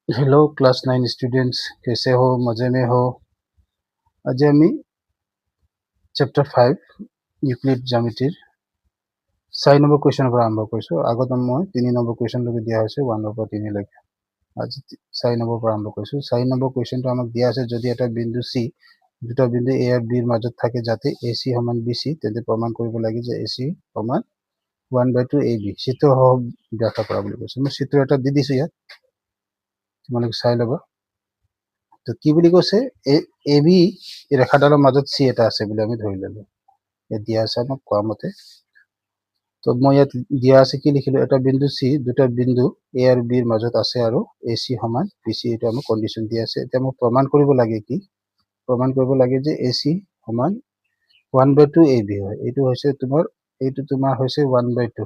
Hello class 9 students, कैसे हो? मजे में हो? आज আমি चैप्टर 5 ইউক্লিড জ্যামিতিৰ 4 নম্বৰ কুৱেশ্যনৰ পৰা আৰম্ভ কৰিছোঁ। আগত মই 3 নম্বৰ কুৱেশ্যনলৈকে দিয়া হৈছে 1 পৰা 3 লৈকে। আজি 4 নম্বৰ পৰা আৰম্ভ কৰিছোঁ। 4 নম্বৰ কুৱেশ্যনটো আমাক দিয়া আছে, যদি এটা বিন্দু C দুটা বিন্দু A আৰু B ৰ মাজত থাকে যাতে AC সমান BC, তেন্তে প্ৰমাণ কৰিব লাগে যে AC সমান 1/2 AB। চিত্ৰ ব্যাখ্যা কৰা বুলি কৈছে। মই চিত্ৰ এটা দি দিছোঁ ইয়াত, তোমালোকে চাই ল'বা। তো কি বুলি কৈছে, এ বি ৰেখাডালৰ মাজত চি এটা আছে বুলি আমি ধৰি ললো। ইয়াত দিয়া আছে আমাক কোৱা মতে। তো মই ইয়াত দিয়া আছে কি লিখিলো, এটা বিন্দু চি দুটা বিন্দু এ আৰু বিৰ মাজত আছে আৰু এ চি সমান বি চি, এইটো আমাক কণ্ডিশ্যন দিয়া আছে। এতিয়া মোক প্ৰমাণ কৰিব লাগে কি, প্ৰমাণ কৰিব লাগে যে এ চি সমান 1/2 এ বি হয়। এইটো হৈছে তোমাৰ, এইটো তোমাৰ হৈছে 1/2,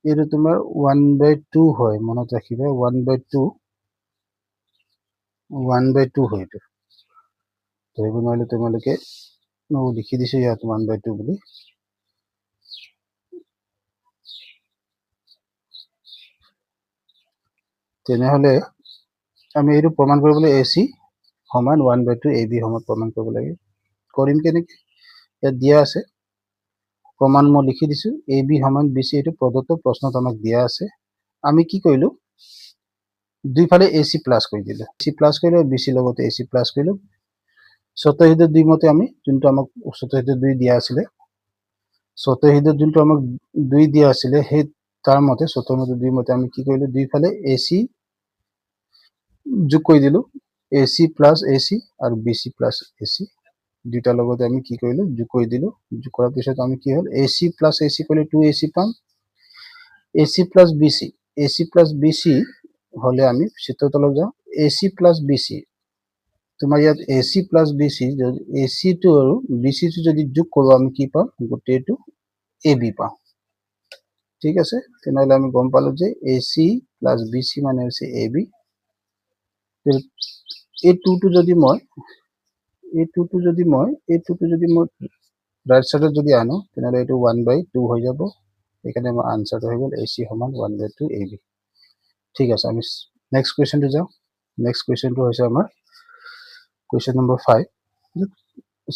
এইটো তোমাৰ 1/2 হয়। মনত ৰাখিবা 1/2 হয়। এইটো ধৰিব নোৱাৰিলে তোমালোকে, মই লিখি দিছো ইয়াত 1/2 বুলি। তেনেহলে আমি এইটো প্ৰমাণ কৰিবলৈ এ চি সমান 1/2 এ বি সমান প্ৰমাণ কৰিব লাগে। কৰিম কেনেকে, ইয়াত দিয়া আছে প্ৰমাণ মই লিখি দিছো, এ বি সমান বি চি। এইটো প্ৰদত্ত প্ৰশ্নত আমাক দিয়া আছে। আমি কি কৰিলো, দুইফালে এ চি প্লাছ কৰি দিলো, চি প্লাছ কৰিলো, বি চি লগতে এ চি প্লাছ কৰিলো। স্বতঃসিদ্ধ 2 মতে আমি যোনটো আমাক স্বতঃসিদ্ধ 2 দিয়া আছিলে, স্বতঃসিদ্ধ যোনটো আমাক 2 দিয়া আছিলে, সেই তাৰ মতে স্বতঃসিদ্ধ 2 মতে আমি কি কৰিলো, দুইফালে এ চি যোগ কৰি দিলো, এ চি প্লাছ এ চি আৰু বি চি প্লাছ এ চি দুইটাৰ লগতে আমি কি কৰিলো, যোগ কৰি দিলো। যোগ কৰাৰ পিছত আমি কি হ'ল, এ চি প্লাছ এ চি কৰিলে 2 এ চি পাম, এ চি প্লাছ বি চি, এ চি প্লাছ বি চি হলে আমি চিত্ৰৰ তলত যাওঁ, এ চি প্লাছ বি চি, তোমাৰ ইয়াত এ চি প্লাছ বি চি, এ চিটো আৰু বি চিটো যদি যোগ কৰো আমি কি পাম, গোটেইটো এ বি পাম। ঠিক আছে, তেনেহলে আমি গম পালো যে A C plus B C মানে হৈছে এ বি। এই টুটো যদি মই ৰাইট সাইডত যদি আনো, তেনেহলে এইটো 1/2 হৈ যাব। সেইকাৰণে আমাৰ আনসাৰটো হৈ গ'ল এ চি সমান 1/2 এ বি। ঠিক আছে, আমি নেক্সট কুৱেশ্যনটো যাওঁ। নেক্সট কুৱেশ্যনটো হৈছে আমাৰ কুৱেশ্যন নম্বৰ 5।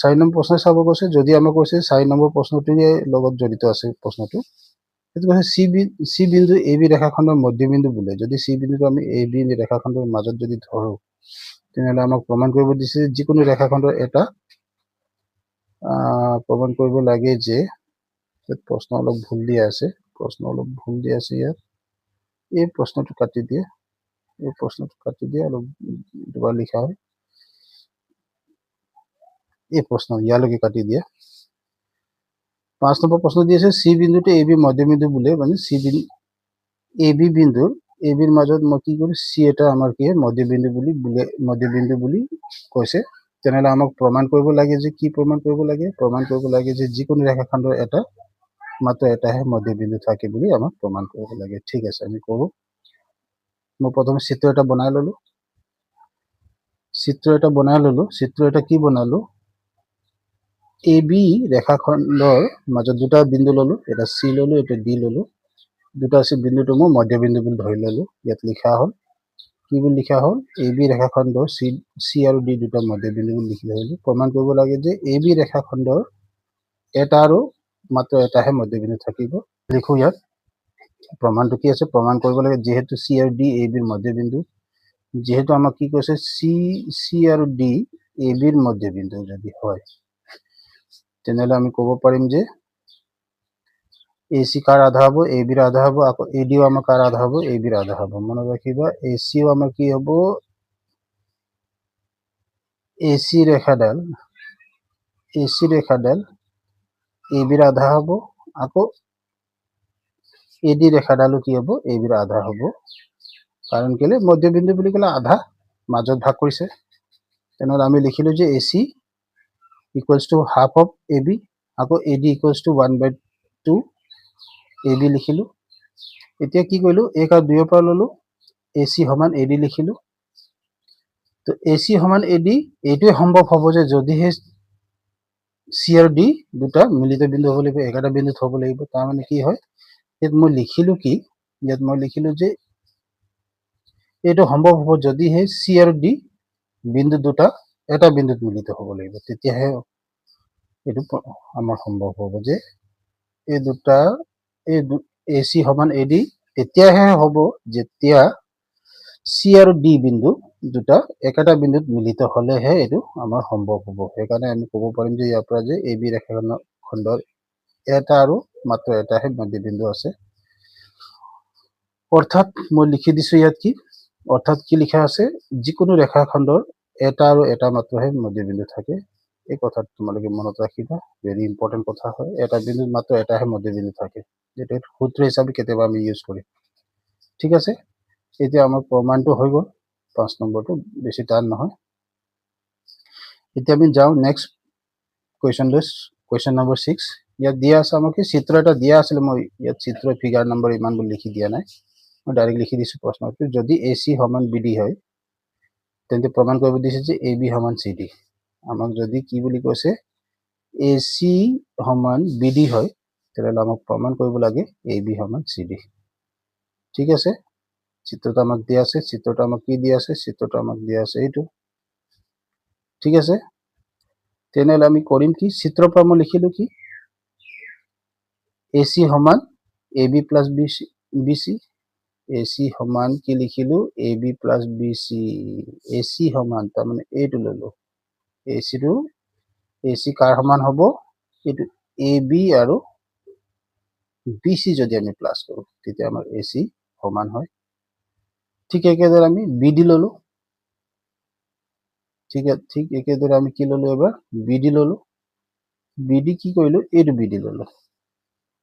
4 নম্বৰ প্ৰশ্ন চাব কৈছে, যদি আমাক কৈছে 4 নম্বৰ প্ৰশ্নটোৱে লগত জড়িত আছে প্ৰশ্নটো। সেইটো কৈছে চি বিন্দু এ বি ৰেখাখণ্ডৰ মধ্যবিন্দু বোলে। যদি চি বিন্দুটো আমি এ বি ৰেখাখণ্ডৰ মাজত যদি ধৰো, তেনেহলে আমাক প্ৰমাণ কৰিব দিছে যিকোনো ৰেখাখণ্ডৰ এটা প্ৰমাণ কৰিব লাগে যে, প্ৰশ্ন অলপ ভুল দিয়া আছে, ইয়াত এই প্ৰশ্নটো কাটি দিয়ে, অলপ দুবাৰ লিখা হয়, এই প্ৰশ্ন ইয়ালৈকে কাটি দিয়ে। 5 নম্বৰ প্ৰশ্ন দি আছে, চি বিন্দুটো এ বি মধ্যবিন্দু বোলে, মানে চি বিন্দু এ বি বিন্দুৰ এ বিৰ মাজত মই কি কৰো, চি এটা আমাৰ কি মধ্যবিন্দু বুলি কৈছে। তেনেহলে আমাক প্ৰমাণ কৰিব লাগে যে, কি প্ৰমাণ কৰিব লাগে, যে যিকোনো ৰেখাখণ্ডৰ এটা মাত্ৰ এটাহে মধ্যবিন্দু থাকে বুলি আমাক প্ৰমাণ কৰিব লাগে। ঠিক আছে, আমি কৰো। মই প্ৰথমে চিত্ৰ এটা বনাই ললো, চিত্ৰ এটা কি বনালো, এ বি ৰেখাখণ্ডৰ মাজত দুটা বিন্দু ললো, এটা চি ললো, এটা ডি ললো। দুটা আছে বিন্দুটো মই মধ্যবিন্দু বুলি ধৰি ললো। ইয়াত লিখা হ'ল কি বুলি লিখা হ'ল, এ বি ৰেখাখণ্ডৰ চি আৰু ডি দুটা মধ্যবিন্দু বুলি লিখি ধৰিলো। প্ৰমাণ কৰিব লাগে যে এ বি ৰেখাখণ্ডৰ এটা আৰু মাত্ৰ এটাহে মধ্যবিন্দু থাকিব। লিখো ইয়াত প্ৰমাণটো কি আছে, প্ৰমাণ কৰিব লাগে যিহেতু চি আৰু ডি এ বিৰ মধ্যবিন্দু, যিহেতু আমাক কি কৈছে, চি আৰু ডি এ বিৰ মধ্যবিন্দু যদি হয়, তেনেহলে আমি ক'ব পাৰিম যে এ চি কাৰ আধা হ'ব, এ বিৰ আধা হ'ব, আকৌ এ ডিও আমাৰ কাৰ আধা হ'ব, এ বিৰ আধা হ'ব। মনত ৰাখিবা, এ চিও আমাৰ কি হ'ব, এ চি ৰেখাডাল এ বিৰ আধা হ'ব, আকৌ এ ডি ৰেখাডালো কি হ'ব, এ বিৰ আধা হ'ব। কাৰণ কেলে, মধ্যবিন্দু বুলি ক'লে আধা মাজত ভাগ কৰিছে। তেনেহলে আমি লিখিলো যে A C equals to half of A B, আকৌ A D equals to 1/2 A B লিখিলো। এতিয়া কি কৰিলো, 1 আৰু 2 পৰা ললো, এ চি সমান এ ডি লিখিলো। তো এ চি সমান এ ডি, এইটোৱে সম্ভৱ হ'ব যে যদিহে চি আৰু ডি দুটা মিলিত বিন্দু হ'ব লাগিব, একেটা বিন্দুত হ'ব লাগিব। তাৰমানে কি হয়, ইয়াত মই লিখিলো কি, যে এইটো সম্ভৱ হ'ব যদিহে চি আৰু ডি বিন্দু দুটা এটা বিন্দুত মিলিত হ'ব লাগিব, তেতিয়াহে এইটো আমাৰ সম্ভৱ হ'ব যে এই দুটা এই এ চি সমান এ ডি তেতিয়াহে হ'ব যেতিয়া চি আৰু ডি বিন্দু দুটা একেটা বিন্দুত মিলিত হলেহে এইটো আমাৰ সম্ভৱ হ'ব। সেইকাৰণে আমি ক'ব পাৰিম যে ইয়াৰ পৰা যে এ বি ৰেখাখণ্ডৰ এটা আৰু মাত্ৰ এটাহে মধ্যবিন্দু আছে। অৰ্থাৎ মই লিখি দিছো ইয়াত কি, অৰ্থাৎ কি লিখা আছে, যিকোনো ৰেখাখণ্ডৰ এটা আৰু এটা মাত্ৰহে মধ্যবিন্দু থাকে। এই কথাটো তোমালোকে মনত ৰাখিবা, ভেৰি ইম্পৰ্টেণ্ট কথা হয়। এটা বিন্দুত মাত্ৰ এটাহে মধ্যবিন্দু থাকে, যেটো সূত্ৰ হিচাপে কেতিয়াবা আমি ইউজ কৰিম। ঠিক আছে, এতিয়া আমাৰ প্ৰমাণটো হৈ গ'ল। 5 নম্বৰটো বেছি টান নহয়। এতিয়া আমি যাওঁ নেক্সট কুৱেশ্যন নম্বৰ 6। ইয়াত দিয়া আছে আমাক চিত্ৰ এটা দিয়া আছিলে, মই ইয়াত চিত্ৰ ফিগাৰ নম্বৰ ইমান বুলি লিখি দিয়া নাই, মই ডাইৰেক্ট লিখি দিছো প্ৰশ্নটো। যদি এ চি সমান বি ডি হয় তেন্তে প্ৰমাণ কৰিব দিছে যে এ বি সমান চি ডি। আমাক যদি কি বুলি কৈছে, এ চি সমান বি ডি হয় তেতিয়াহ'লে আমাক প্ৰমাণ কৰিব লাগে এ বি সমান চি ডি। ঠিক আছে, চিত্ৰটো আমাক দিয়া আছে, চিত্ৰটো আমাক কি দিয়া আছে, চিত্ৰটো আমাক দিয়া আছে এইটো। ঠিক আছে, তেনেহ'লে আমি কৰিম কি, চিত্ৰৰ পৰা মই লিখিলো কি, এ চি সমান A B plus B C. A C সমান কি লিখিলো, A B plus B C. A C সমান তাৰমানে এইটো ললো, এ চি কাৰ সমান হ'ব, এইটো এ বি আৰু বি চি যদি আমি প্লাছ কৰো তেতিয়া আমাৰ এ চি সমান হয়। ঠিক একেদৰে আমি বি ডি ললো, ঠিক একেদৰে আমি কি ললো, এবাৰ বি ডি ললো। বি ডি কি কৰিলো, এইটো বি ডি ললো।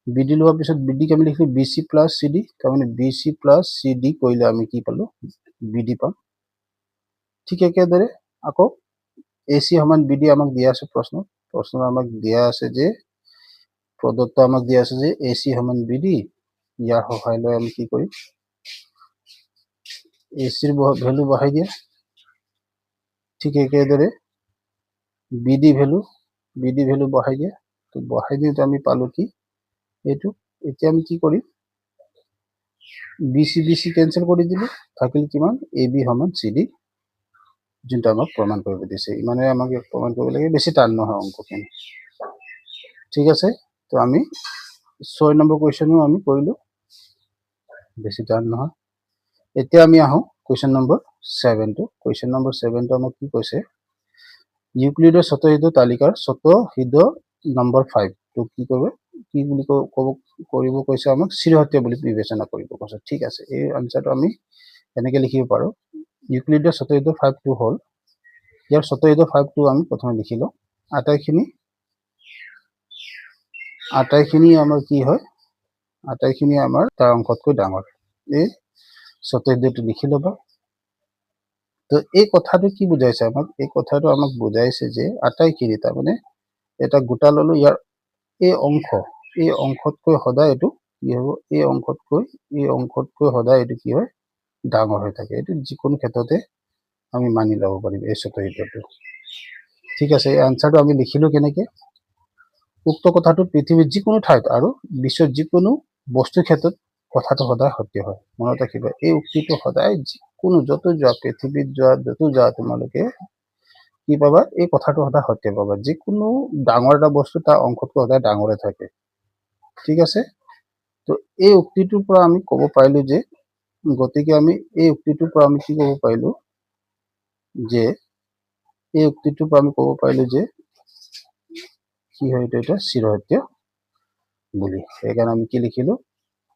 বি ডি লোৱাৰ পিছত বি ডিক আমি লিখিলো B C plus C D, তাৰমানে B C plus C D কৰিলে আমি কি পালো, বি ডি পাম। ঠিক একেদৰে আকৌ এ চি সমান বি ডি আমাক দিয়া আছে প্ৰশ্ন আমাক দিয়া আছে যে, প্ৰদত্ত আমাক দিয়া আছে যে এ চি সমান বি ডি। ইয়াৰ সহায় লৈ আমি কি কৰিম, এ চিৰ ভেলু বহাই দিয়া। ঠিক একেদৰে বি ডি ভেলু বহাই দিয়া। তো বহাই দিওঁতে আমি পালো কি, এইটো। এতিয়া আমি কি কৰিম, বি চি কেঞ্চেল কৰি দিলো, থাকিল কিমান, এ বি সমান চি ডি, যোনটো আমাক প্ৰমাণ কৰিব দিছে। ইমানে আমাক প্ৰমাণ কৰিব লাগে, বেছি টান নহয় অংকখিনি। ঠিক আছে, তো আমি 6 নম্বৰ কুৱেশ্যনো আমি কৰিলো, বেছি টান নহয়। এতিয়া আমি আহো কুৱেশ্যন নম্বৰ 7টো। কুৱেশ্যন নম্বৰ 7টো আমাক কি কৈছে, ইউক্লিডৰ স্বতঃসিদ্ধ তালিকাৰ স্বতঃসিদ্ধ নম্বৰ 5 টো কি বুলি কৰিব কৈছে, আমাক চিৰহতীয় বুলি বিবেচনা কৰিব কৈছে। ঠিক আছে, এই আনসাৰটো আমি এনেকে লিখিব পাৰো, ইউক্লিডৰ স্বতঃসিদ্ধ 5 টো হ'ল, ইয়াৰ স্বতঃসিদ্ধ 5 টো আমি প্ৰথমে লিখি লওঁ। আটাইখিনি আমাৰ কি হয়, আটাইখিনি আমাৰ তাৰ অংশতকৈ ডাঙৰ। এই স্বতঃসিদ্ধটো লিখি ল'বা। তো এই কথাটো কি বুজাইছে আমাক, এই কথাটো আমাক বুজাইছে যে আটাইখিনি, তাৰমানে এটা গোটা ললো, ইয়াৰ এই অংশতকৈ সদায় এইটো কি হ'ব, এই অংশতকৈ সদায় এইটো কি হয়, ডাঙৰ হৈ থাকে। এইটো যিকোনো ক্ষেত্ৰতে আমি মানি ল'ব পাৰিম এই স্বতঃসিদ্ধটো। ঠিক আছে, এই আনসাৰটো আমি লিখিলো কেনেকে, উক্ত কথাটো পৃথিৱীৰ যিকোনো ঠাইত আৰু বিশ্বৰ যিকোনো বস্তুৰ ক্ষেত্ৰত কথাটো সদায় সত্য হয়। মনত ৰাখিবা, এই উক্তিটো সদায় যিকোনো য'তো যোৱা, পৃথিৱীত যোৱা, য'তো যোৱা, তোমালোকে কি পাবা, এই কথাটো সদায় সত্য পাবা। যিকোনো ডাঙৰ এটা বস্তু তাৰ অংশতকৈ সদায় ডাঙৰে থাকে। ঠিক আছে, তো এই উক্তিটোৰ পৰা আমি ক'ব পাৰিলো যে, গতিকে আমি এই উক্তিটোৰ পৰা আমি কি ক'ব পাৰিলো যে, এই উক্তিটোৰ পৰা আমি ক'ব পাৰিলো যে কি হয়, এইটো এটা চিৰসত্য বুলি। সেইকাৰণে আমি কি লিখিলো,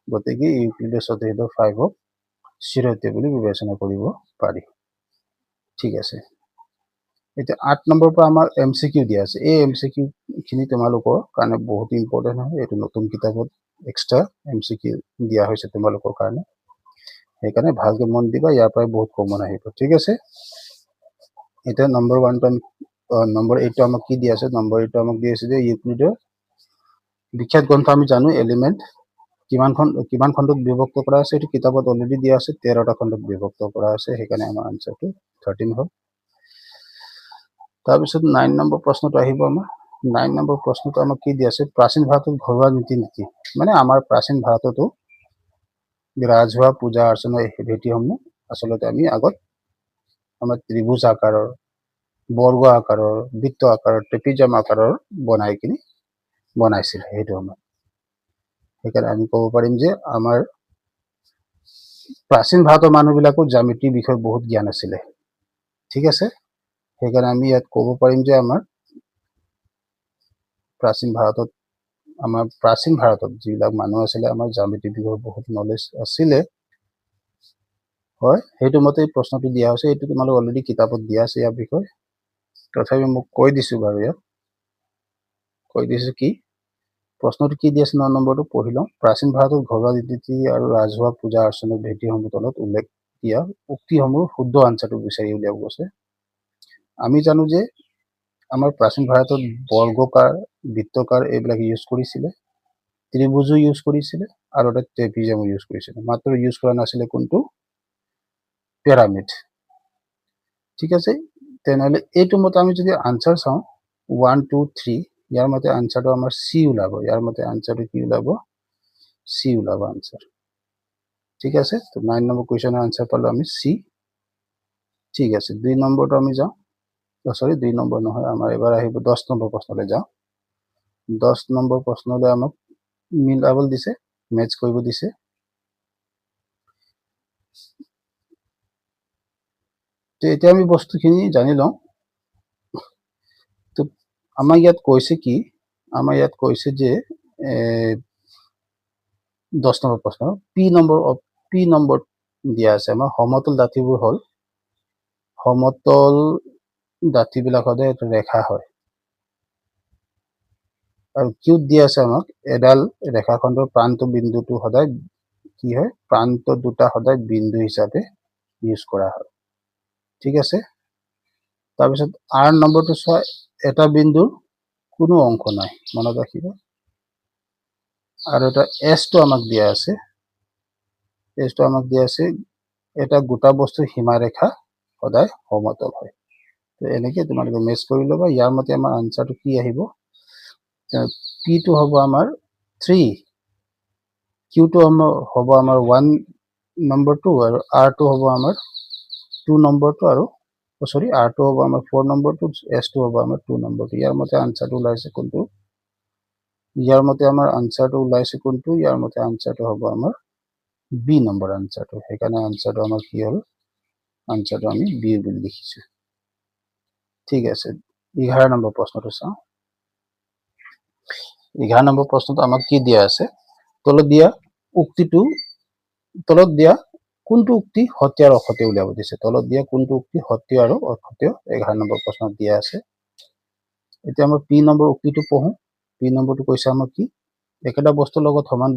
গতিকে ইউক্লিডৰ স্বতঃসিদ্ধ 5ক চিৰসত্য বুলি বিবেচনা কৰিব পাৰি। ঠিক আছে, এতিয়া 8 নম্বৰ পৰা আমাৰ MCQ দিয়া আছে। এই MCQ খিনি তোমালোকৰ কাৰণে বহুত ইম্পৰ্টেণ্ট হয়। এইটো নতুন কিতাপত এক্সট্ৰা MCQ দিয়া হৈছে তোমালোকৰ কাৰণে, সেইকাৰণে ভালকে মন দিবা, ইয়াৰ পৰাই বহুত কমন আহিব। ঠিক আছে, এতিয়া নম্বৰ 8টো আমাক কি দিয়া আছে, নম্বৰ 8টো আমাক দি আছে যে ইউক্লিডৰ বিখ্যাত গ্ৰন্থ আমি জানো এলিমেণ্ট কিমান খণ্ডত বিভক্ত কৰা আছে, এইটো কিতাপত অলৰেডি দিয়া আছে, 13টা খণ্ডত বিভক্ত কৰা আছে। সেইকাৰণে আমাৰ আনসাৰটো 13 হ'ল। তাৰপিছত 9 নম্বৰ প্ৰশ্নটো আহিব আমাৰ। 9 নম্বৰ প্ৰশ্নটো আমাক কি দিয়া আছে, প্ৰাচীন ভাৰতত ঘৰুৱা নীতি মানে আমাৰ প্ৰাচীন ভাৰততো ৰাজহুৱা পূজা অৰ্চনা ভেটিসমূহ আচলতে আমি আগত আমাৰ ত্ৰিভুজ আকাৰৰ, বৰ্গ আকাৰৰ, বৃত্ত আকাৰৰ, ট্ৰেপিজিয়াম আকাৰৰ বনাইছিল সেইটো সময়ত। সেইকাৰণে আমি ক'ব পাৰিম যে আমাৰ প্ৰাচীন ভাৰতৰ মানুহবিলাকৰ জ্যামিতিৰ বিষয়ে বহুত জ্ঞান আছিলে। ঠিক আছে, সেইকাৰণে আমি ইয়াত ক'ব পাৰিম যে আমাৰ প্ৰাচীন ভাৰতত যিবিলাক মানুহ আছিলে আমাৰ জ্যামিতিৰ বিষয়ে বহুত নলেজ আছিলে। হয়, সেইটো মতে প্ৰশ্নটো দিয়া হৈছে। এইটো তোমালোক অলৰেডি কিতাপত দিয়া আছে ইয়াৰ বিষয়ে, তথাপি মোক কৈ দিছো বাৰু। ইয়াত কৈ দিছো কি প্ৰশ্নটো কি দি আছে, 9 নম্বৰটো পঢ়ি লওঁ। প্ৰাচীন ভাৰতত ঘৰুৱা ৰীতি আৰু ৰাজহুৱা পূজা অৰ্চনাৰ ভেটিসমূহ তলত উল্লেখ দিয়া উক্তিসমূহ শুদ্ধ আনচাৰটো বিচাৰি উলিয়াব গৈছে। আমি জানো যে আমাৰ প্ৰাচীন ভাৰতত বৰ্গকাৰ, বৃত্তকাৰ এইবিলাক ইউজ কৰিছিলে, ত্ৰিভুজো ইউজ কৰিছিলে আৰু এটা ট্ৰেপিজিয়ামো ইউজ কৰিছিলে। মাত্ৰ ইউজ কৰা নাছিলে কোনটো, পিৰামিড। ঠিক আছে, তেনেহ'লে এইটো মতে আমি যদি আনচাৰ চাওঁ 1 2 3, ইয়াৰ মতে আনচাৰটো আমাৰ চি ওলাব। ইয়াৰ মতে আনচাৰটো কি ওলাব, চি ওলাব আনচাৰ। ঠিক আছে, তো 9 নম্বৰ কুৱেশ্যনৰ আনচাৰ পালো আমি চি। ঠিক আছে, 2 নম্বৰটো আমি যাওঁ। সৰি 2 নম্বৰ নহয়, আমাৰ এবাৰ আহিব 10 নম্বৰ প্ৰশ্নলৈ যাওঁ। 10 নম্বৰ প্ৰশ্নলৈ আমাক মিলাবলৈ দিছে, মেটচ কৰিব দিছে। তো এতিয়া আমি বস্তুখিনি জানি লওঁ। তো আমাৰ ইয়াত কৈছে কি, আমাৰ ইয়াত কৈছে যে 10 নম্বৰ প্ৰশ্ন পি নম্বৰ দিয়া আছে। আমাৰ সমতল ডাঠিবোৰ হ'ল, সমতল ডাঠিবিলাক সদায় এটা ৰেখা হয়, আৰু কিউত দিয়া আছে আমাক এডাল ৰেখাখণ্ডৰ প্ৰান্ত বিন্দুটো সদায় কি হয়, প্ৰান্ত দুটা সদায় বিন্দু হিচাপে ইউজ কৰা হয়। ঠিক আছে, তাৰপিছত আৰ নম্বৰটো চোৱা, এটা বিন্দুৰ কোনো অংশ নাই, মনত ৰাখিব। আৰু এটা এছটো আমাক দিয়া আছে, এটা গোটা বস্তুৰ সীমাৰেখা সদায় সমতল হয়। তো এনেকৈ তোমালোকে মেচ কৰি ল'বা। ইয়াৰ মতে আমাৰ আনচাৰটো কি আহিব, পিটো হ'ব আমাৰ 3, কিউটো হ'ব আমাৰ 1 নম্বৰটো, আৰু আৰটো হ'ব আমাৰ 2 নম্বৰটো, আৰু সৰি আৰটো হ'ব আমাৰ 4 নম্বৰটো, এছটো হ'ব আমাৰ 2 নম্বৰটো। ইয়াৰ মতে আনচাৰটো ওলাইছে কোনটো, ইয়াৰ মতে আনচাৰটো হ'ব আমাৰ বি নম্বৰ আনচাৰটো। সেইকাৰণে আনচাৰটো আমাৰ কি হ'ল, আনচাৰটো আমি বি বুলি লিখিছো। ঠিক আছে, 11 নম্বৰ প্ৰশ্নটো চাওঁ। 11 নম্বৰ প্ৰশ্নটো আমাক কি দিয়া আছে, তলত দিয়া কোনটো উক্তি সত্য আৰু অসত্য উলিয়াব দিছে। তলত দিয়া কোনটো উক্তি সত্য আৰু অসত্য 11 নম্বৰ প্ৰশ্নত দিয়া আছে। এতিয়া আমাৰ পি নম্বৰ উক্তিটো পঢ়ো। পি নম্বৰটো কৈছে আমাক কি, একেটা বস্তুৰ লগত সমান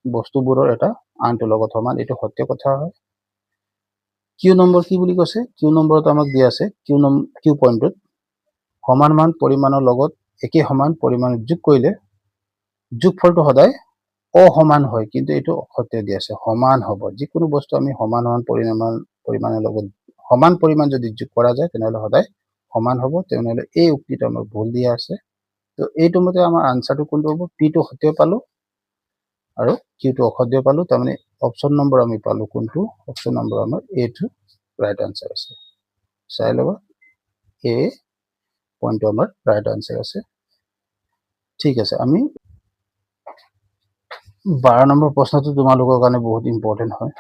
বস্তুবোৰৰ এটা আনটোৰ লগত সমান, এইটো সত্য কথা হয়। কিউ নম্বৰ কি বুলি কৈছে, কিউ নম্বৰত আমাক দিয়া আছে, কিউ পইণ্টত সমান পৰিমাণৰ লগত একে সমান পৰিমাণ যোগ কৰিলে যোগফলটো সদায় অসমান হয়, কিন্তু এইটো অসত্য দিয়া আছে, সমান হ'ব। যিকোনো বস্তু আমি সমান পৰিমাণৰ লগত সমান পৰিমাণ যদি যোগ কৰা যায় তেনেহ'লে সদায় সমান হ'ব। তেনেহ'লে এই উক্তিটো আমাক ভুল দিয়া আছে। তো এইটো মতে আমাৰ আনচাৰটো কোনটো হ'ব, পিটো সত্য পালো আৰু কিউটো অসত্য পালো। তাৰমানে অপশ্যন নম্বৰ আমি পালো কোনটো, অপশ্যন নম্বৰ আমাৰ এইটো ৰাইট আনচাৰ আছে। চাই ল'বা, এ পইণ্টটো আমাৰ ৰাইট আনচাৰ আছে। ঠিক আছে, আমি 12 নম্বৰ প্ৰশ্নটো তোমালোকৰ কাৰণে বহুত ইম্পৰ্টেণ্ট হয়।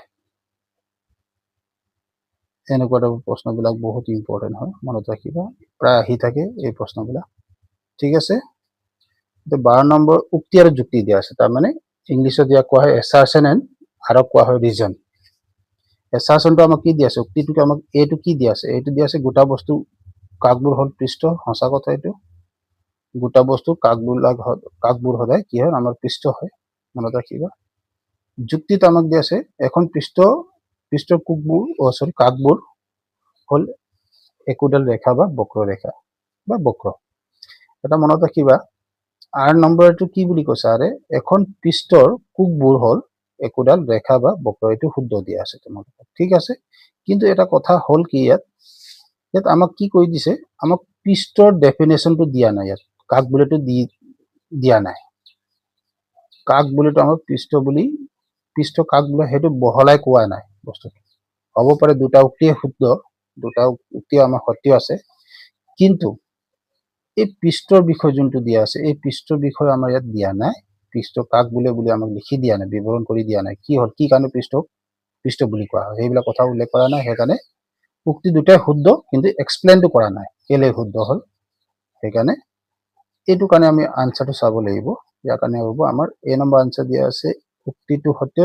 এনেকুৱা টাইপৰ প্ৰশ্নবিলাক বহুত ইম্পৰ্টেণ্ট হয়, মনত ৰাখিবা, প্ৰায় আহি থাকে এই প্ৰশ্নবিলাক। ঠিক আছে, 12 নম্বৰ উক্তি আৰু যুক্তি দিয়া আছে। তাৰমানে ইংলিছত ইয়াক কোৱা হয় এছাৰশ্যন এণ্ড, আৰু কোৱা হয় ৰিজন। এছাৰশ্যনটো আমাক কি দিয়া আছে, উক্তিটোকে আমাক এইটো কি দিয়া আছে, এইটো দিয়া আছে গোটা বস্তু কাকবোৰ হ'ল পৃষ্ঠ। সঁচা কথা, এইটো গোটা বস্তু কাকবোৰ সদায় কি হয়, আমাৰ পৃষ্ঠ হয়, মনত ৰাখিবা। যুক্তিত আমাক দিয়া আছে এখন পৃষ্ঠৰ কাকবোৰ হ'ল একোডাল ৰেখা বা বক্ৰৰেখা বা বক্ৰ। এটা মনত ৰাখিবা, আৰ নম্বৰটো কি বুলি কৈছে, আৰে এখন পৃষ্ঠৰ কোকবোৰ হ'ল একোডাল ৰেখা বা বক্ৰ, এইটো শুদ্ধ দিয়া আছে তোমালোকক। ঠিক আছে, কিন্তু এটা কথা হ'ল কি, ইয়াত আমাক কি কৈ দিছে, আমাক পৃষ্ঠৰ ডেফিনেশ্যনটো দিয়া নাই। ইয়াত কাক বুলিটো দিয়া নাই। কাক বুলিটো আমাক পৃষ্ঠ কাক বোলে সেইটো বহলাই কোৱা নাই বস্তুটো। হ'ব পাৰে দুটা উক্তিয়ে শুদ্ধ, দুটা উক্তি আমাৰ সত্য আছে, কিন্তু এই পৃষ্ঠৰ বিষয় যোনটো দিয়া আছে এই পৃষ্ঠৰ বিষয় আমাৰ ইয়াত দিয়া নাই, পৃষ্ঠ কাক বোলে বুলি আমাক লিখি দিয়া নাই, বিৱৰণ কৰি দিয়া নাই, কি হ'ল কি কাৰণে পৃষ্ঠ বুলি কোৱা হয় সেইবিলাক কথা উল্লেখ কৰা নাই, সেইকাৰণে উক্তি দুটাই শুদ্ধ কিন্তু এক্সপ্লেইনটো কৰা নাই কেলে শুদ্ধ হ'ল, সেইকাৰণে এইটো কাৰণে আমি আনসাৰটো চাব লাগিব। ইয়াৰ কাৰণে হ'ব আমাৰ এ নম্বৰ আনসাৰ দিয়া আছে উক্তিটো সত্য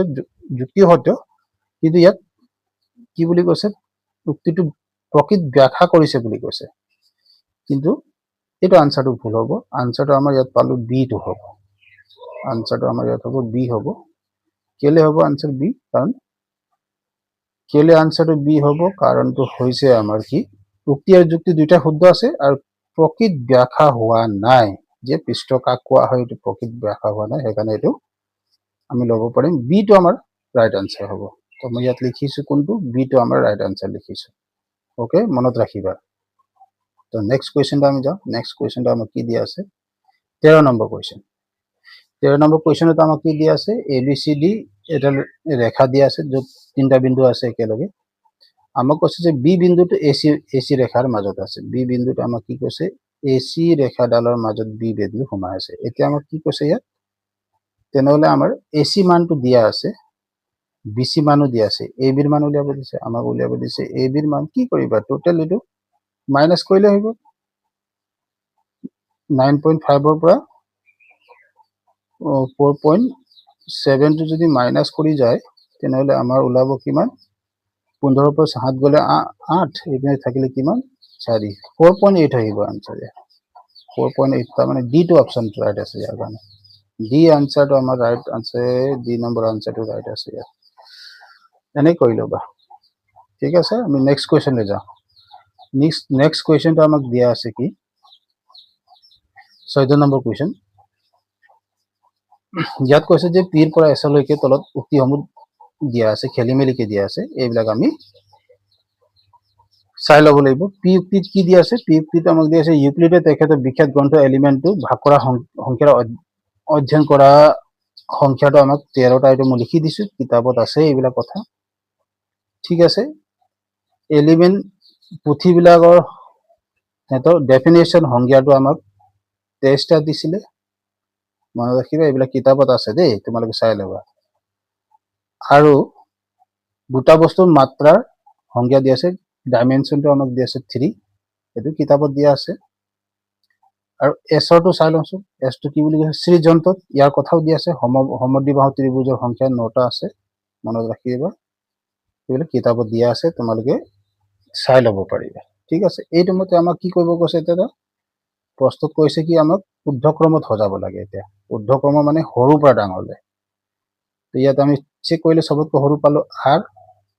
যুক্তিও সত্য, কিন্তু ইয়াত কি বুলি কৈছে উক্তিটো প্ৰকৃত ব্যাখ্যা কৰিছে বুলি কৈছে, কিন্তু এইটো আনসাৰটো ভুল হ'ব। আনসাৰটো আমাৰ ইয়াত পালো বিটো হ'ব, আনসাৰটো আমাৰ ইয়াত হ'ব বি হ'ব। কেলে হ'ব আনসাৰ বি, কাৰণ কেলে আনসাৰটো বি হ'ব কাৰণটো হৈছে আমাৰ কি উক্তি আৰু যুক্তি দুইটা শুদ্ধ আছে আৰু প্ৰকৃত ব্যাখ্যা হোৱা নাই, যে পৃষ্ঠ কাক কোৱা হয় এইটো প্ৰকৃত ব্যাখ্যা হোৱা নাই, সেইকাৰণে এইটো আমি ল'ব পাৰিম বিটো আমাৰ ৰাইট আনসাৰ হ'ব। তো মই ইয়াত লিখিছো কোনটো বিটো আমাৰ ৰাইট আনসাৰ লিখিছো। ওকে, মনত ৰাখিবা। তো নেক্সট কুৱেশ্যনটো আমি যাওঁ। নেক্সট কুৱেশ্যনটো আমাক কি দিয়া আছে 13 নম্বৰ কুৱেশ্যন। 13 নম্বৰ কুৱেশ্যনত আমাক কি দিয়া আছে এ বি চি ডি এটা ৰেখা দিয়া আছে য'ত তিনটা বিন্দু আছে একেলগে। আমাক কৈছে যে বি বিন্দুটো এচি ৰেখাৰ মাজত আছে, বি বিন্দুটো আমাক কি কৈছে এচি ৰেখাডালৰ মাজত বি বিন্দু সোমাই আছে। এতিয়া আমাক কি কৈছে ইয়াত, তেনেহ'লে আমাৰ এচি মানটো দিয়া আছে, বিচি মানো দিয়া আছে, এ বিৰ মান উলিয়াব দিছে, আমাক উলিয়াব দিছে এ বিৰ মান। কি কৰিবা টোটেল এইটো মাইনাছ কৰিলে হ'ব, 9.5 পৰা 4.7টো যদি মাইনাছ কৰি যায় তেনেহ'লে আমাৰ ওলাব কিমান 15 পৰা 7 গ'লে 8, এইপিনে থাকিলে কিমান 4, 4.8 আহিব আনসাৰ। 4.8 তাৰমানে ডিটো অপশ্যন ৰাইট আছে ইয়াৰ কাৰণে, ডি আনসাৰটো আমাৰ ৰাইট আছে, ডি নম্বৰ আনসাৰটো ৰাইট আছে ইয়াত। এনে কৰি ল'বা, ঠিক আছে। আমি নেক্সট কুৱেশ্যনলৈ যাওঁ। নেক্সট কুৱেশ্যনটো আমাক দিয়া আছে কি 14 নম্বৰ কুৱেশ্যন। ইয়াত কৈছে যে পিৰ পৰা এছলৈকে তলত উক্তিসমূহ দিয়া আছে, খেলি মেলিকে দিয়া আছে, এইবিলাক আমি চাই ল'ব লাগিব। পি উক্তিত কি দিয়া আছে, পি উক্তিত আমাক দিয়া আছে ইউক্লিডে তেখেতৰ বিখ্যাত গ্ৰন্থ এলিমেণ্টটো ভাগ কৰা সংখ্যাৰ অধ্যয়ন কৰা সংখ্যাটো আমাক 13টা, এইটো মই লিখি দিছো, কিতাপত আছে এইবিলাক কথা, ঠিক আছে। এলিমেণ্ট পুথিবিলাকৰ সিহঁতৰ ডেফিনেশ্যন সংজ্ঞাটো আমাক 23টা দিছিলে, মনত ৰাখিবা এইবিলাক কিতাপত আছে দেই, তোমালোকে চাই ল'বা। আৰু দুটা বস্তুৰ মাত্ৰাৰ সংজ্ঞা দিয়া আছে, ডাইমেনশ্যনটো আমাক দিয়া আছে 3, এইটো কিতাপত দিয়া আছে। আৰু এছৰটো চাই লওঁচোন, এছটো কি বুলি কৈছে শ্ৰীযন্ত্ৰত, ইয়াৰ কথাও দিয়া আছে, সমদ্বিবাহু ত্ৰিভুজৰ সংখ্যা 9টা আছে, মনত ৰাখিবা এইবিলাক কিতাপত দিয়া আছে, তোমালোকে চাই ল'ব পাৰিবা, ঠিক আছে। এইটো মতে আমাক কি কৰিব কৈছে, এতিয়া প্ৰস্তুত কৰিছে কি আমাক ঊৰ্ধ্বক্ৰমত সজাব লাগে। এতিয়া ঊৰ্ধ্বক্ৰম মানে সৰুৰ পৰা ডাঙৰলৈ, তো ইয়াত আমি চেক কৰিলে চবতকৈ সৰু পালো আৰ,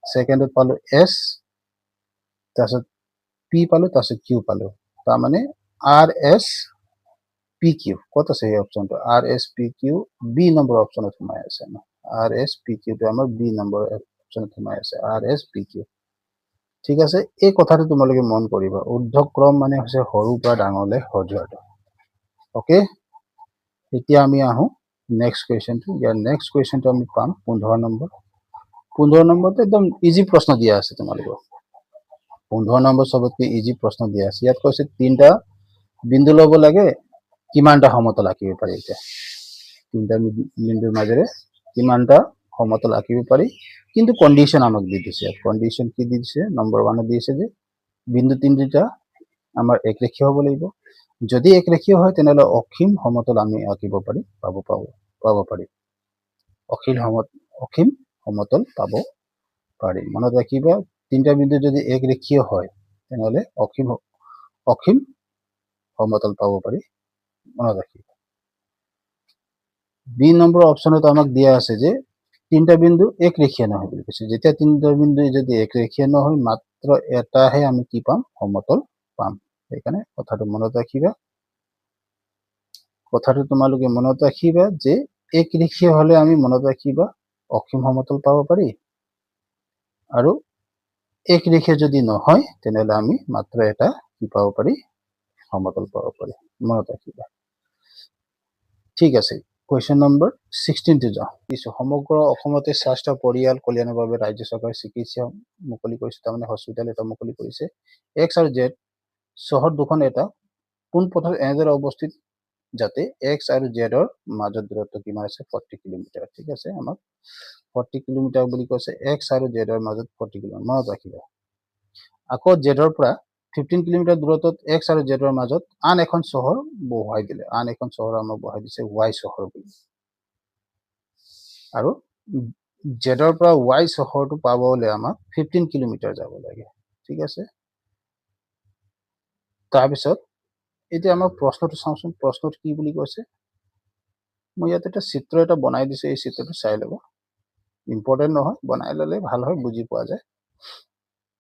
ছেকেণ্ডত পালো এছ, তাৰপিছত পি পালো, তাৰপিছত কিউ পালো, তাৰমানে আৰ এছ পি কিউ ক'ত আছে এই অপশ্যনটো, আৰ S P Q B number অপশ্যনত সোমাই আছে। আৰ এছ পি কিউটো আমাৰ বি নম্বৰ অপশ্যনত সোমাই আছে, আৰ এছ পি কিউ, ঠিক আছে। এই কথাটো তোমালোকে মন কৰিবা, ঊৰ্ধ্বক্ৰম মানে হৈছে সৰুৰ পৰা ডাঙৰলৈ সজোৱাটো। অ'কে, এতিয়া আমি আহোঁ নেক্সট কুৱেশ্যনটো। ইয়াৰ নেক্সট কুৱেশ্যনটো আমি পাম 15 নম্বৰ। 15 নম্বৰটো একদম ইজি প্ৰশ্ন দিয়া আছে তোমালোকৰ, 15 নম্বৰ চবতকৈ ইজি প্ৰশ্ন দিয়া আছে। ইয়াত কৈছে 3টা বিন্দু ল'ব লাগে, কিমানটা সমতল আঁকিব পাৰি। এতিয়া 3টা বিন্দুৰ মাজেৰে কিমানটা সমতল আঁকিব পাৰি, কিন্তু কণ্ডিশ্যন আমাক দি দিছে। কণ্ডিশ্যন কি দি দিছে, নম্বৰ 1 দিছে যে বিন্দু 3টা আমাৰ একৰেখীয় হ'ব লাগিব, যদি একৰেখীয় হয় তেনেহ'লে অসীম সমতল আমি আঁকিব পাৰি, পাব পাৰি, অসীম সমতল পাব পাৰি। মনত ৰাখিবা 3টা বিন্দু যদি একৰেখীয় হয় তেনেহ'লে অসীম সমতল পাব পাৰি, মনত ৰাখিবা। বি নম্বৰ অপশ্যনত আমাক দিয়া আছে যে 3টা বিন্দু একৰেখীয় নহয় বুলি কৈছে। যেতিয়া 3টা বিন্দু যদি একৰেখীয় নহয়, মাত্ৰ এটাহে আমি কি পাম, সমতল পাম। সেইকাৰণে কথাটো মনত ৰাখিবা, কথাটো তোমালোকে মনত ৰাখিবা যে একৰেখীয় হলে আমি মনত ৰাখিবা অসীম সমতল পাব পাৰি, আৰু একৰেখীয় যদি নহয় তেনেহ'লে আমি মাত্ৰ এটা কি পাব পাৰি, সমতল পাব পাৰি, মনত ৰাখিবা, ঠিক আছে। কুৱেশ্যন নম্বৰ 16 টো যাওঁ। কিছু সমগ্ৰ অসমতে স্বাস্থ্য পৰিয়াল কল্যাণৰ বাবে ৰাজ্য চৰকাৰে চিকিৎসা মুকলি কৰিছে, তাৰমানে হস্পিটেল এটা মুকলি কৰিছে। এক্স আৰু জেড চহৰ দুখন এটা পোনপথত এনেদৰে অৱস্থিত যাতে এক্স আৰু জেডৰ মাজত দূৰত্ব কিমান আছে 40 কিলোমিটাৰ। ঠিক আছে, আমাক 40 কিলোমিটাৰ বুলি কৈছে। এক্স আৰু জেডৰ মাজত 40 কিলোমিটাৰ মনত ৰাখিবা। আকৌ জেডৰ পৰা 15 কিলোমিটাৰ দূৰত্বত এক্স আৰু জেডৰ মাজত আন এখন চহৰ বহাই দিলে। আন এখন চহৰ আমাক বহাই দিছে ৱাই চহৰ বুলি। আৰু জেডৰ পৰা ৱাই চহৰটো পাবলৈ আমাক 15 কিলোমিটাৰ যাব লাগে। ঠিক আছে, তাৰপিছত এতিয়া আমাক প্ৰশ্নটো চাওঁচোন। প্ৰশ্নটো কি বুলি কৈছে, মই ইয়াত এটা চিত্ৰ এটা বনাই দিছো, এই চিত্ৰটো চাই ল'ব। ইম্পৰ্টেণ্ট নহয়, বনাই ল'লে ভাল হয়, বুজি পোৱা যায়।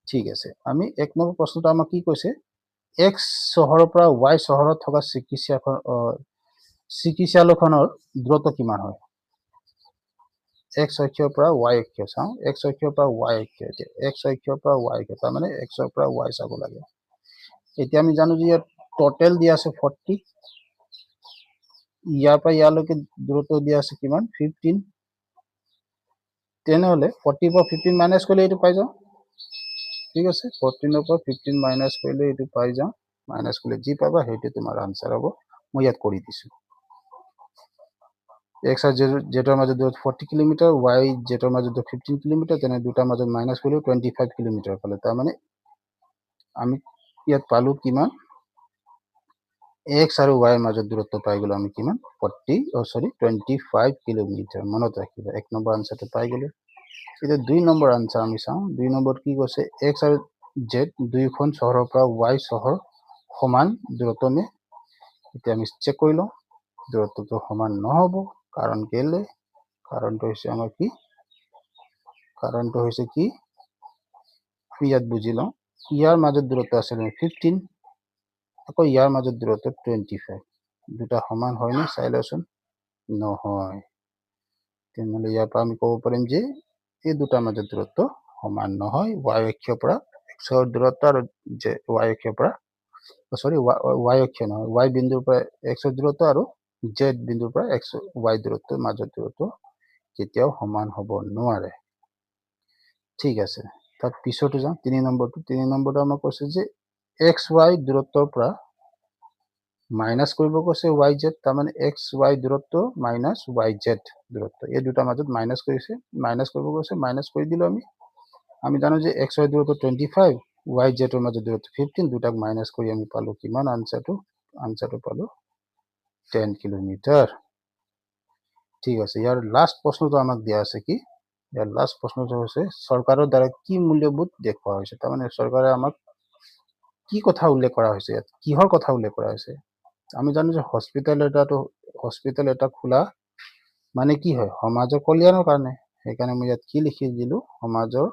ঠিক আছে, আমি 1 নম্বৰ প্ৰশ্নটো আমাক কি কৈছে, এক্স চহৰৰ পৰা ৱাই চহৰত থকা চিকিৎসালয়খনৰ দূৰত্ব কিমান হয়। এক্স অক্ষৰ পৰা ৱাই অক্ষ চাওঁ। এক্স অক্ষৰ পৰা ৱাই অক্ষ, এতিয়া এক্স অক্ষৰ পৰা ৱাই অক্ষ, তাৰমানে এক্সৰ পৰা ৱাই চাব লাগে। এতিয়া আমি জানো যে ইয়াত টোটেল দিয়া আছে 40, ইয়াৰ পৰা ইয়ালৈকে দূৰত্ব দিয়া আছে কিমান 15। তেনেহ'লে 40 পৰা 15 মাইনাছ কৰিলে এইটো পাই যাওঁ। ঠিক আছে, 14 পৰা 15 মাইনাছ কৰিলে এইটো পাই যাওঁ। মাইনাছ কৰিলে যি পাবা সেইটো তোমাৰ আনসাৰ হ'ব। মই ইয়াত কৰি দিছো। এক্স আৰু জেডৰ মাজত দূৰত্ব 40 কিলোমিটাৰ, ৱাই জেডৰ মাজত 15 কিলোমিটাৰ, তেনে দুটাৰ মাজত মাইনাছ কৰিলেও 25 কিলোমিটাৰ পালে। তাৰমানে আমি ইয়াত পালো কিমান, এক্স আৰু ৱাইৰ মাজত দূৰত্ব পাই গ'লো আমি কিমান 25 কিলোমিটাৰ। মনত ৰাখিবা, 1 নম্বৰ আনসাৰটো পাই গ'লো। এতিয়া 2 নম্বৰ আনসাৰ আমি চাওঁ। 2 নম্বৰত কি কৈছে, এক্স আৰু জেড দুয়োখন চহৰৰ পৰা ৱাই চহৰ সমান দূৰত্ব নে। এতিয়া আমি চেক কৰি লওঁ, দূৰত্বটো সমান নহ'ব। কাৰণ কেলে, কাৰণটো হৈছে আমাৰ কি, কাৰণটো হৈছে কি আমি ইয়াত বুজি লওঁ। ইয়াৰ মাজত দূৰত্ব আছিলে 15, আকৌ ইয়াৰ মাজত দূৰত্ব 25। দুটা সমান হয়নে চাই লওঁচোন, নহয়। তেনেহ'লে ইয়াৰ পৰা আমি ক'ব পাৰিম যে এই দুটাৰ মাজত দূৰত্ব সমান নহয়। ৱাই অক্ষৰ পৰা এক্সৰ দূৰত্ব আৰু ৱাই অক্ষৰ পৰা ৱাই অক্ষ নহয়, ৱাই বিন্দুৰ পৰা এক্সৰ দূৰত্ব আৰু জেড বিন্দুৰ পৰা এক্স ৱাই দূৰত্বৰ মাজত দূৰত্ব কেতিয়াও সমান হ'ব নোৱাৰে। ঠিক আছে, তাৰ পিছতো যাওঁ 3 নম্বৰটো। 3 নম্বৰটো আমাক কৈছে যে এক্স ৱাই দূৰত্বৰ পৰা মাইনাছ কৰিব কৈছে ৱাই জেড, তাৰমানে এক্স ৱাই দূৰত্ব মাইনাছ ৱাই জেড দূৰত্ব, এই দুটাৰ মাজত মাইনাছ কৰিছে, মাইনাছ কৰিব কৈছে, মাইনাছ কৰি দিলো আমি জানো যে এক্স ৱাই দূৰত্ব 25, ৱাই জেডৰ মাজত দূৰত্ব 15, দুটাক মাইনাছ কৰি আমি পালো কিমান আনসাৰটো পালো 10 কিলোমিটাৰ। ঠিক আছে, ইয়াৰ লাষ্ট প্ৰশ্নটো আমাক দিয়া আছে কি, ইয়াৰ লাষ্ট প্ৰশ্নটো হৈছে চৰকাৰৰ দ্বাৰা কি মূল্যবোধ দেখুওৱা হৈছে। তাৰমানে চৰকাৰে আমাক কি কথা উল্লেখ কৰা হৈছে, ইয়াত কিহৰ কথা উল্লেখ কৰা হৈছে। আমি জানো যে হস্পিটেল এটা খোলা মানে কি হয়, সমাজৰ কল্যাণৰ কাৰণে। সেইকাৰণে মই ইয়াত কি লিখি দিলো, সমাজৰ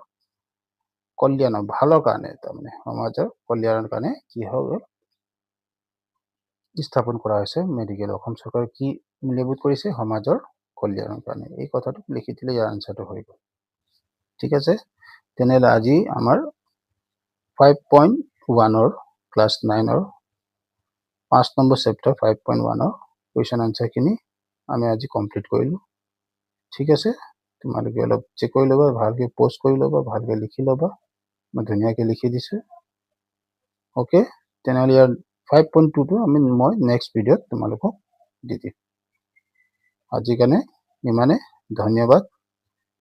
কল্যাণৰ ভালৰ কাৰণে, তাৰমানে সমাজৰ কল্যাণৰ কাৰণে কি হয় স্থাপন কৰা হৈছে মেডিকেল। অসম চৰকাৰে কি মূল্যবোধ কৰিছে, সমাজৰ কল্যাণৰ কাৰণে। এই কথাটো লিখি দিলে ইয়াৰ আনসাৰটো হৈ গ'ল। ঠিক আছে, তেনেহ'লে আজি আমাৰ 5.1 ক্লাছ 9 5 নম্বৰ চেপ্টাৰ 5.1 কুৱেশ্যন আনসাৰখিনি আমি আজি কমপ্লিট কৰিলোঁ। ঠিক আছে, তোমালোকে অলপ চেক কৰি ল'বা, ভালকৈ প'ষ্ট কৰি ল'বা, ভালকৈ লিখি ল'বা। মই ধুনীয়াকৈ লিখি দিছোঁ। অ'কে, তেনেহ'লে ইয়াৰ 5.2টো মই নেক্সট ভিডিঅ'ত তোমালোকক দি দিম। আজিৰ কাৰণে ইমানে, ধন্যবাদ।